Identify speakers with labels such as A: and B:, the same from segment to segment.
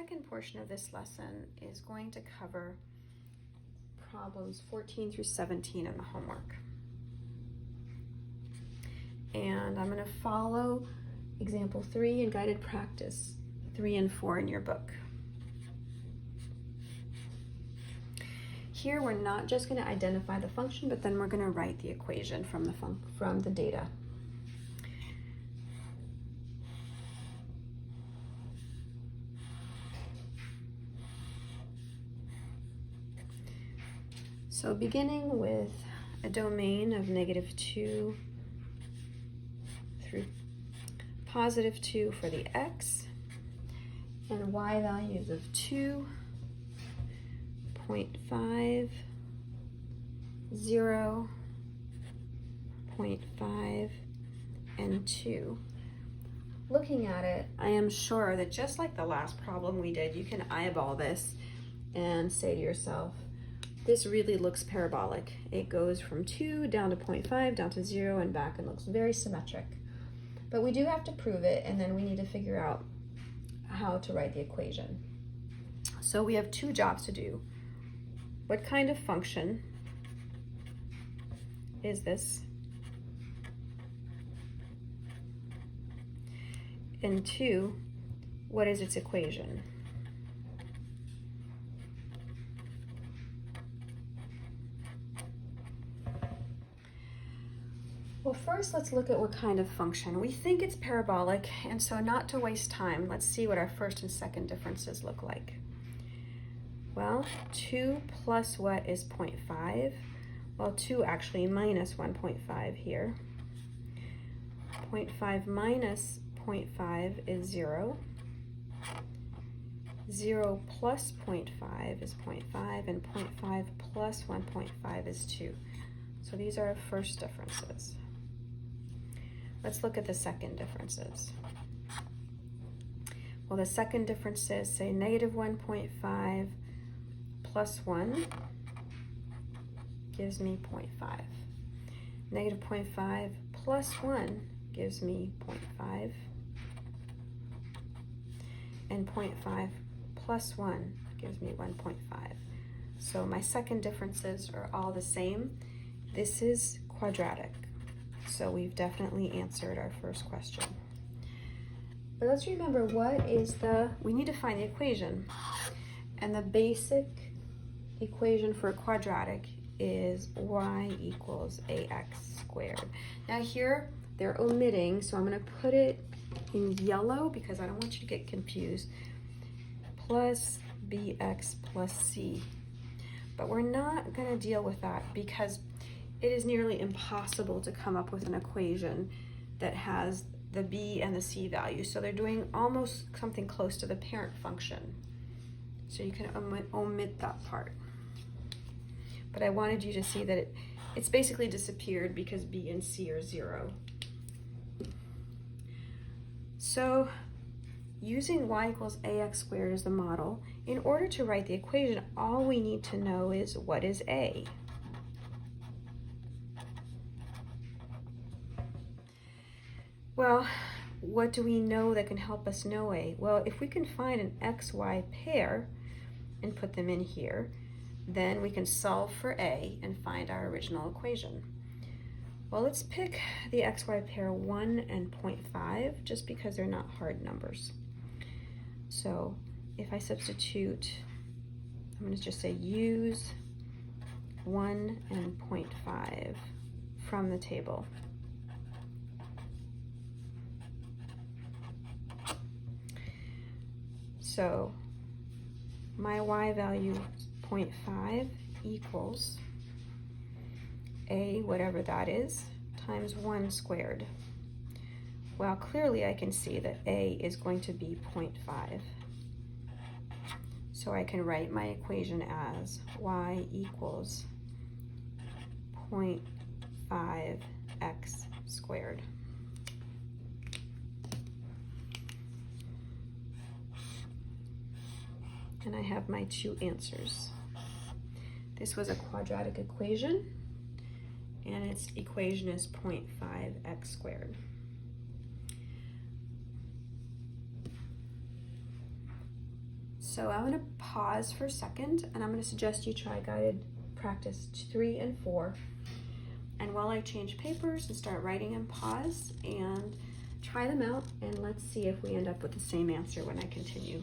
A: second portion of this lesson is going to cover problems 14 through 17 in the homework. And I'm going to follow example 3 and guided practice 3 and 4 in your book. Here we're not just going to identify the function, but then we're going to write the equation from the data. So beginning with a domain of -2 through +2 for the x, and y values of 2, 0.5, 0, 0.5, and 2. Looking at it, I am sure that just like the last problem we did, you can eyeball this and say to yourself, this really looks parabolic. It goes from 2 down to 0.5, down to 0, and back, and looks very symmetric. But we do have to prove it, and then we need to figure out how to write the equation. So we have 2 jobs to do. What kind of function is this? And 2, what is its equation? Well, first let's look at what kind of function. We think it's parabolic, and so not to waste time, let's see what our first and second differences look like. Well, 2 plus what is 0.5? Well, 2 actually minus 1.5 here. 0.5 minus 0.5 is 0. 0 plus 0.5 is 0.5, and 0.5 plus 1.5 is 2. So these are our first differences. Let's look at the second differences. Well, the second differences say -1.5 plus 1 gives me 0.5. -0.5 plus 1 gives me 0.5. And 0.5 plus 1 gives me 1.5. So my second differences are all the same. This is quadratic. So we've definitely answered our first question. But let's remember we need to find the equation. And the basic equation for a quadratic is y equals ax squared. Now here they're omitting, so I'm going to put it in yellow because I don't want you to get confused, plus bx plus c. But we're not going to deal with that because it is nearly impossible to come up with an equation that has the b and the c values. So they're doing almost something close to the parent function. So you can omit that part. But I wanted you to see that it's basically disappeared because b and c are 0. So using y equals ax squared as the model, in order to write the equation, all we need to know is what is a. Well, what do we know that can help us know a? Well, if we can find an xy pair and put them in here, then we can solve for a and find our original equation. Well, let's pick the xy pair 1 and 0.5 just because they're not hard numbers. So if I substitute, I'm going to just say use 1 and 0.5 from the table. So my y value 0.5 equals a, whatever that is, times 1 squared. Well, clearly I can see that a is going to be 0.5. So I can write my equation as y equals 0.5x squared. And I have my 2 answers. This was a quadratic equation, and its equation is 0.5x squared. So I'm going to pause for a second, and I'm going to suggest you try guided practice 3 and 4. And while I change papers and start writing and pause and try them out, and let's see if we end up with the same answer when I continue.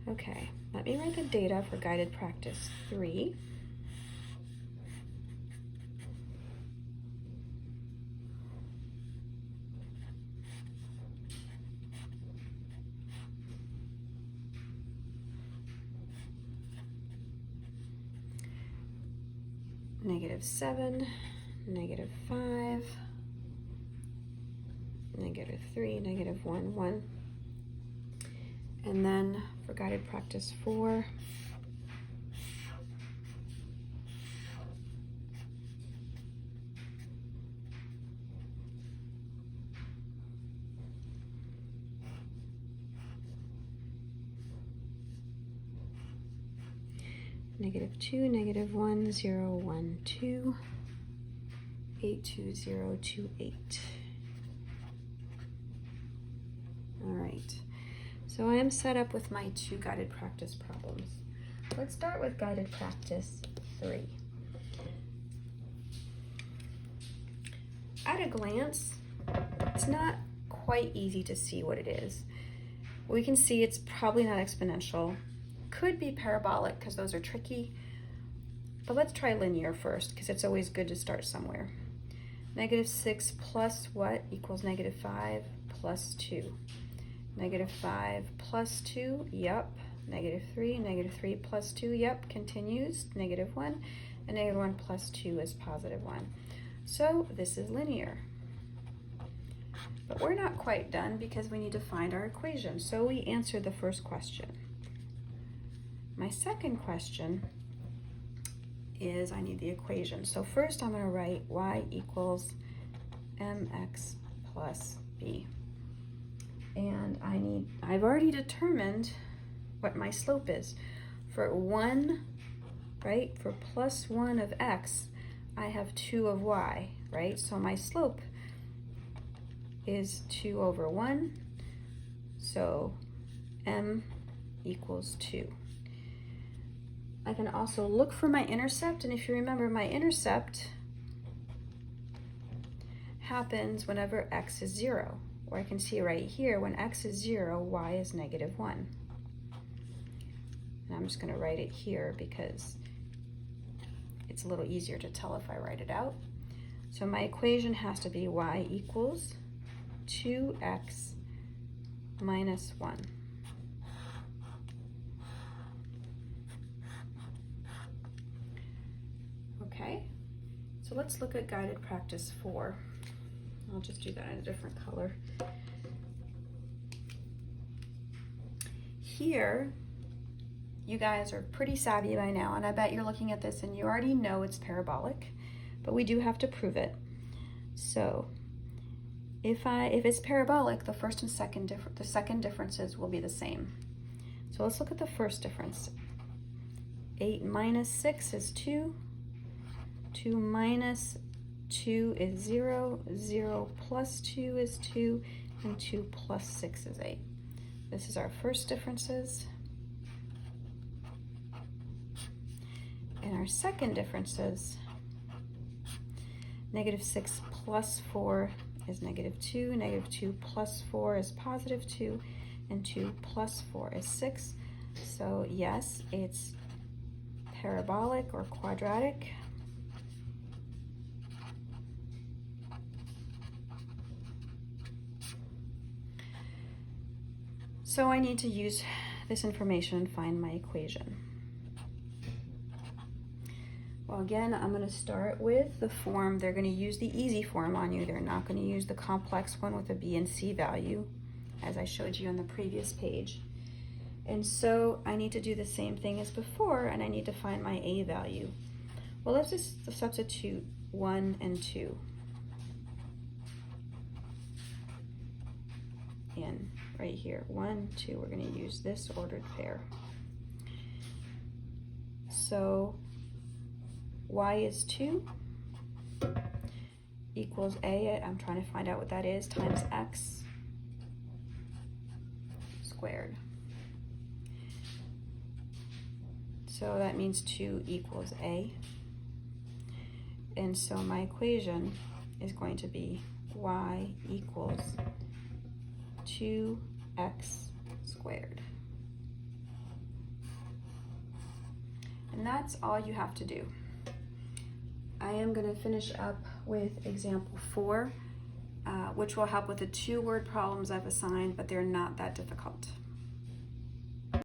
A: Okay, let me write the data for guided practice 3. -7, -5, -3, -1, 1. And then for guided practice 4, -2, -1, 0, 1, 2, 8, 2, 0, 2, 8. All right, so I am set up with my 2 guided practice problems. Let's start with guided practice 3. At a glance, it's not quite easy to see what it is. We can see it's probably not exponential. Could be parabolic because those are tricky, but let's try linear first because it's always good to start somewhere. -6 plus what equals -5 plus 2? -5 plus 2, yep. -3 plus 2, yep, continues, -1, and -1 plus 2 is +1. So this is linear. But we're not quite done because we need to find our equation. So we answered the first question. My second question is I need the equation. So first I'm going to write y equals mx plus b. And I've already determined what my slope is. For 1, right, for +1 of x, I have 2 of y, right? So my slope is 2 over 1, so m equals 2. I can also look for my intercept, and if you remember, my intercept happens whenever x is 0, or I can see right here, when x is 0, y is -1. And I'm just going to write it here because it's a little easier to tell if I write it out. So my equation has to be y equals 2x minus 1. Okay, so let's look at guided practice 4. I'll just do that in a different color. Here, you guys are pretty savvy by now, and I bet you're looking at this and you already know it's parabolic, but we do have to prove it. So if it's parabolic, the first and second differences will be the same. So let's look at the first difference. 8 minus 6 is 2. 2 minus 2 is 0. 0 plus 2 is 2. And 2 plus 6 is 8. This is our first differences. And our second differences, -6 plus 4 is -2. -2 plus 4 is +2. And 2 plus 4 is 6. So yes, it's parabolic or quadratic. So I need to use this information and find my equation. Well, again, I'm going to start with the form. They're going to use the easy form on you. They're not going to use the complex one with a b and c value, as I showed you on the previous page. And so I need to do the same thing as before, and I need to find my a value. Well, let's just substitute 1 and 2 in. right here. 1, 2, we're going to use this ordered pair. So y is 2 equals a, I'm trying to find out what that is, times x squared. So that means 2 equals a. And so my equation is going to be y equals 2x squared. And that's all you have to do. I am going to finish up with example 4, which will help with the 2-word problems I've assigned, but they're not that difficult.